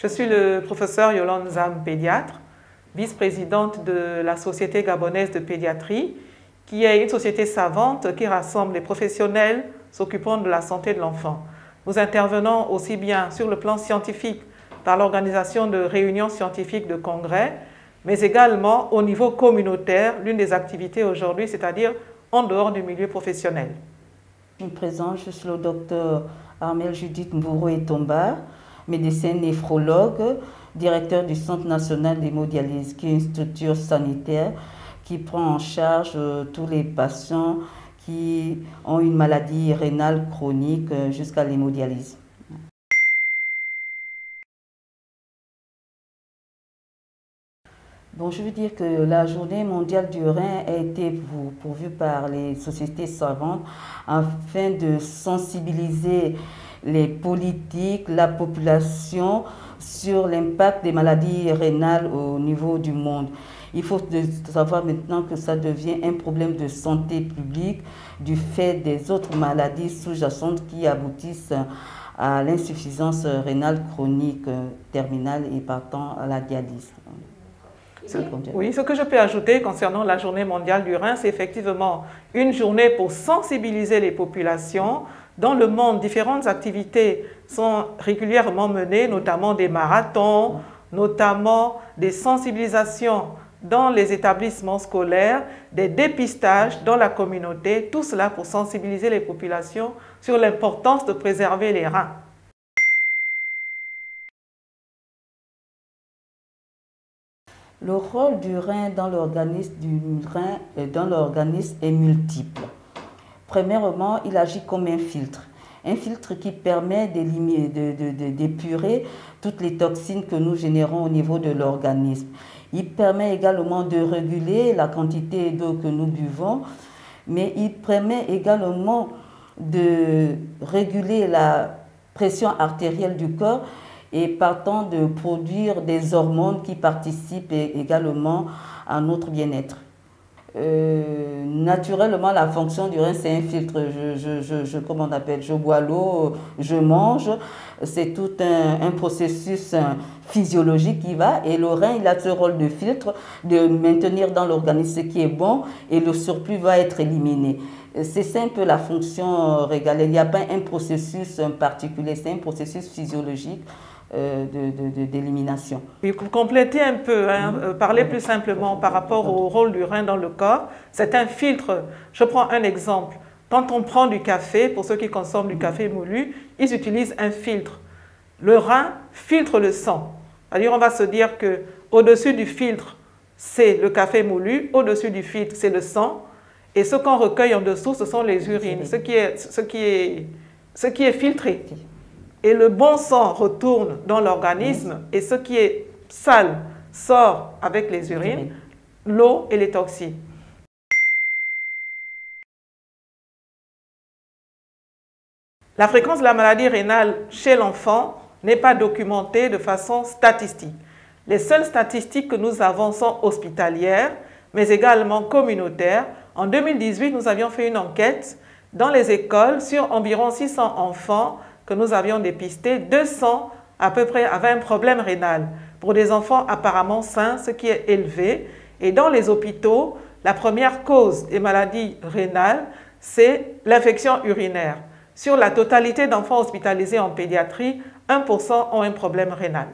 Je suis le professeur Yolande Zam, pédiatre, vice-présidente de la Société gabonaise de pédiatrie, qui est une société savante qui rassemble les professionnels s'occupant de la santé de l'enfant. Nous intervenons aussi bien sur le plan scientifique par l'organisation de réunions scientifiques de congrès, mais également au niveau communautaire, l'une des activités aujourd'hui, c'est-à-dire en dehors du milieu professionnel. Je me présente, je suis le docteur Armelle Judith Mboro-Etomba, médecin néphrologue, directeur du Centre national d'hémodialyse, qui est une structure sanitaire qui prend en charge tous les patients qui ont une maladie rénale chronique jusqu'à l'hémodialyse. Bon, je veux dire que la journée mondiale du rein a été pourvue par les sociétés savantes afin de sensibiliser les politiques, la population sur l'impact des maladies rénales au niveau du monde. Il faut savoir maintenant que ça devient un problème de santé publique du fait des autres maladies sous-jacentes qui aboutissent à l'insuffisance rénale chronique terminale et partant à la dialyse. Oui, ce que je peux ajouter concernant la journée mondiale du rein, c'est effectivement une journée pour sensibiliser les populations. Dans le monde, différentes activités sont régulièrement menées, notamment des marathons, notamment des sensibilisations dans les établissements scolaires, des dépistages dans la communauté, tout cela pour sensibiliser les populations sur l'importance de préserver les reins. Le rôle du rein dans l'organisme est multiple. Premièrement, il agit comme un filtre qui permet d'épurer toutes les toxines que nous générons au niveau de l'organisme. Il permet également de réguler la quantité d'eau que nous buvons, mais il permet également de réguler la pression artérielle du corps et partant de produire des hormones qui participent également à notre bien-être. Naturellement, la fonction du rein, c'est un filtre. Comment on appelle, je bois l'eau, je mange. C'est tout un processus physiologique qui va. Et le rein, il a ce rôle de filtre, de maintenir dans l'organisme ce qui est bon et le surplus va être éliminé. C'est ça un peu la fonction régalienne. Il n'y a pas un processus particulier, c'est un processus physiologique d'élimination. Puis pour compléter un peu, parler plus simplement par rapport au rôle du rein dans le corps, c'est un filtre. Je prends un exemple. Quand on prend du café, pour ceux qui consomment du café moulu, ils utilisent un filtre. Le rein filtre le sang. C'est-à-dire on va se dire qu'au-dessus du filtre, c'est le café moulu, au-dessus du filtre, c'est le sang, et ce qu'on recueille en dessous, ce sont les urines, ce qui est filtré. Et le bon sang retourne dans l'organisme et ce qui est sale sort avec les urines, l'eau et les toxines. La fréquence de la maladie rénale chez l'enfant n'est pas documentée de façon statistique. Les seules statistiques que nous avons sont hospitalières, mais également communautaires. En 2018, nous avions fait une enquête dans les écoles sur environ 600 enfants que nous avions dépisté, 200 à peu près avaient un problème rénal. Pour des enfants apparemment sains, ce qui est élevé. Et dans les hôpitaux, la première cause des maladies rénales, c'est l'infection urinaire. Sur la totalité d'enfants hospitalisés en pédiatrie, 1% ont un problème rénal.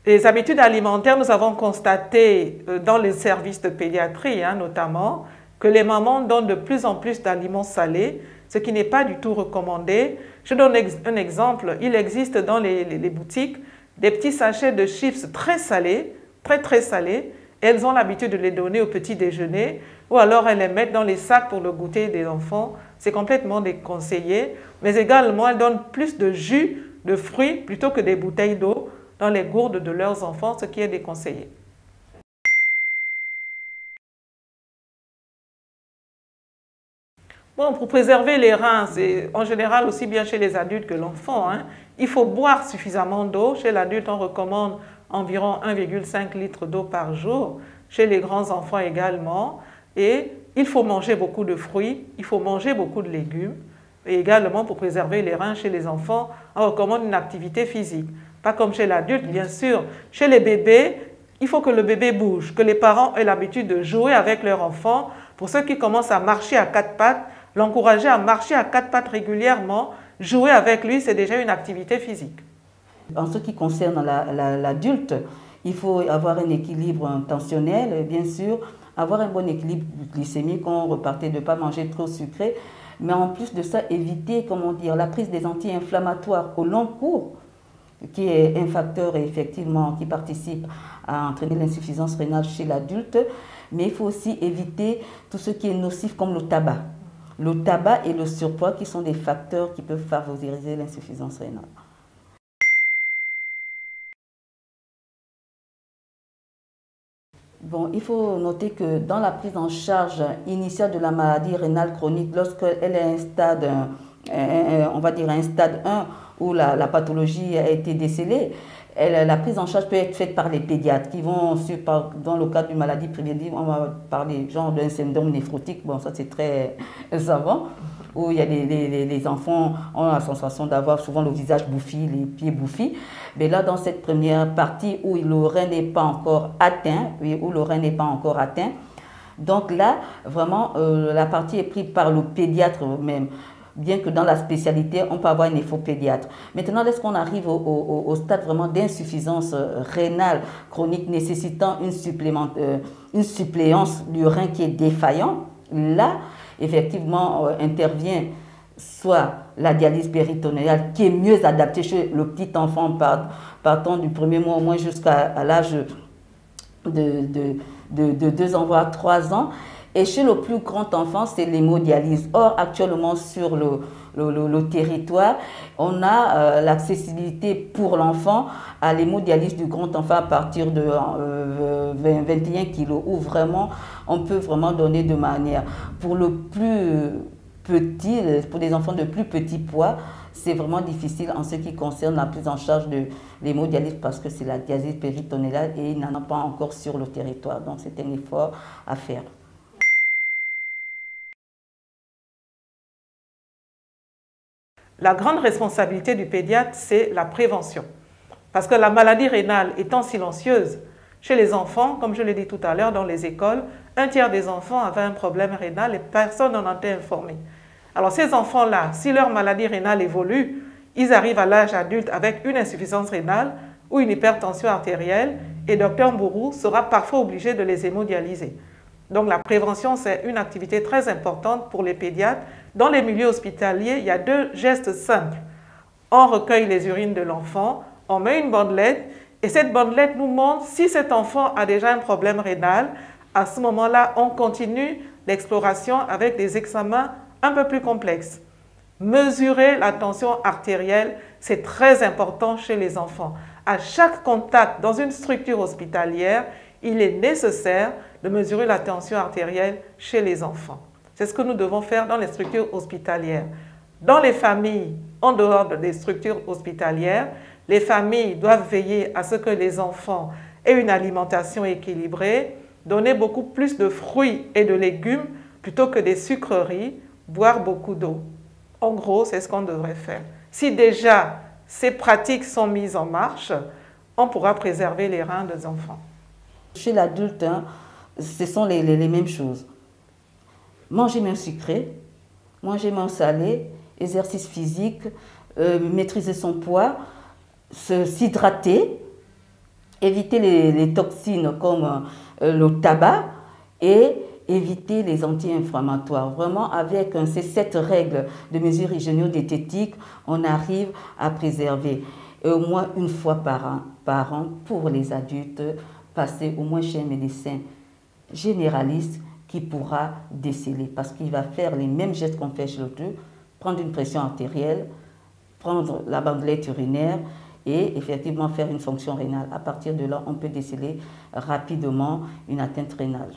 Les habitudes alimentaires, nous avons constaté dans les services de pédiatrie notamment, que les mamans donnent de plus en plus d'aliments salés, ce qui n'est pas du tout recommandé. Je donne un exemple. Il existe dans les boutiques des petits sachets de chips très salés, très salés. Elles ont l'habitude de les donner au petit déjeuner ou alors elles les mettent dans les sacs pour le goûter des enfants. C'est complètement déconseillé. Mais également, elles donnent plus de jus de fruits plutôt que des bouteilles d'eau dans les gourdes de leurs enfants, ce qui est déconseillé. Bon, pour préserver les reins, c'est en général aussi bien chez les adultes que l'enfant. Il faut boire suffisamment d'eau. Chez l'adulte, on recommande environ 1,5 litre d'eau par jour. Chez les grands enfants également. Et il faut manger beaucoup de fruits, il faut manger beaucoup de légumes. Et également, pour préserver les reins chez les enfants, on recommande une activité physique. Pas comme chez l'adulte, bien sûr. Chez les bébés, il faut que le bébé bouge, que les parents aient l'habitude de jouer avec leur enfant. Pour ceux qui commencent à marcher à quatre pattes, l'encourager à marcher à quatre pattes régulièrement, jouer avec lui, c'est déjà une activité physique. En ce qui concerne l'adulte, il faut avoir un équilibre tensionnel, bien sûr, avoir un bon équilibre glycémique, on repartait de ne pas manger trop sucré, mais en plus de ça, éviter, comment dire, la prise des anti-inflammatoires au long cours, qui est un facteur effectivement qui participe à entraîner l'insuffisance rénale chez l'adulte, mais il faut aussi éviter tout ce qui est nocif comme le tabac. Le tabac et le surpoids qui sont des facteurs qui peuvent favoriser l'insuffisance rénale. Bon, il faut noter que dans la prise en charge initiale de la maladie rénale chronique, lorsqu'elle est à un stade, on va dire un stade 1 où la pathologie a été décelée, la prise en charge peut être faite par les pédiatres qui vont, dans le cadre d'une maladie préventive, on va parler genre d'un syndrome néphrotique, bon ça c'est très savant, où il y a les enfants ont la sensation d'avoir souvent le visage bouffi, les pieds bouffis. Mais là, dans cette première partie où le rein n'est pas encore atteint, donc là, vraiment, la partie est prise par le pédiatre même. Bien que dans la spécialité, on peut avoir un néphropédiatre. Maintenant, lorsqu'on arrive au stade vraiment d'insuffisance rénale chronique nécessitant une suppléance du rein qui est défaillant, là, effectivement, intervient soit la dialyse péritonéale qui est mieux adaptée chez le petit enfant partant du premier mois au moins jusqu'à l'âge de 2 ans voire 3 ans. Et chez le plus grand enfant, c'est l'hémodialyse. Or, actuellement, sur le territoire, on a l'accessibilité pour l'enfant à l'hémodialyse du grand enfant à partir de 21 kg, où vraiment, on peut vraiment donner de manière. Pour le plus petit, pour des enfants de plus petit poids, c'est vraiment difficile en ce qui concerne la prise en charge de l'hémodialyse parce que c'est la dialyse péritonéale et il n'en a pas encore sur le territoire. Donc, c'est un effort à faire. La grande responsabilité du pédiatre, c'est la prévention. Parce que la maladie rénale étant silencieuse, chez les enfants, comme je l'ai dit tout à l'heure, dans les écoles, 1/3 des enfants avaient un problème rénal et personne n'en était informé. Alors ces enfants-là, si leur maladie rénale évolue, ils arrivent à l'âge adulte avec une insuffisance rénale ou une hypertension artérielle et Dr Mbourou sera parfois obligé de les hémodialyser. Donc la prévention, c'est une activité très importante pour les pédiatres. Dans les milieux hospitaliers, il y a 2 gestes simples. On recueille les urines de l'enfant, on met une bandelette et cette bandelette nous montre si cet enfant a déjà un problème rénal. À ce moment-là, on continue l'exploration avec des examens un peu plus complexes. Mesurer la tension artérielle, c'est très important chez les enfants. À chaque contact dans une structure hospitalière, il est nécessaire de mesurer la tension artérielle chez les enfants. C'est ce que nous devons faire dans les structures hospitalières. Dans les familles, en dehors des structures hospitalières, les familles doivent veiller à ce que les enfants aient une alimentation équilibrée, donner beaucoup plus de fruits et de légumes plutôt que des sucreries, boire beaucoup d'eau. En gros, c'est ce qu'on devrait faire. Si déjà ces pratiques sont mises en marche, on pourra préserver les reins des enfants. Chez l'adulte, ce sont les mêmes choses. Manger moins sucré, manger moins salé, exercice physique, maîtriser son poids, s'hydrater, éviter les toxines comme le tabac et éviter les anti-inflammatoires. Vraiment, avec ces 7 règles de mesure hygiéno-diététique, on arrive à préserver. Et au moins une fois par an pour les adultes, passer au moins chez un médecin généraliste qui pourra déceler parce qu'il va faire les mêmes gestes qu'on fait chez l'autre, prendre une pression artérielle, prendre la bandelette urinaire et effectivement faire une fonction rénale. À partir de là, on peut déceler rapidement une atteinte rénale.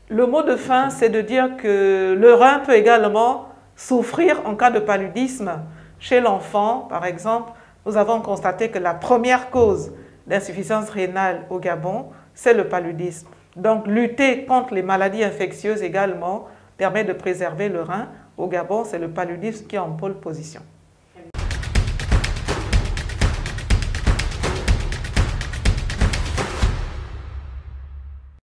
Le mot de fin, c'est de dire que le rein peut également souffrir en cas de paludisme. Chez l'enfant, par exemple, nous avons constaté que la première cause d'insuffisance rénale au Gabon, c'est le paludisme. Donc, lutter contre les maladies infectieuses également permet de préserver le rein. Au Gabon, c'est le paludisme qui est en pole position.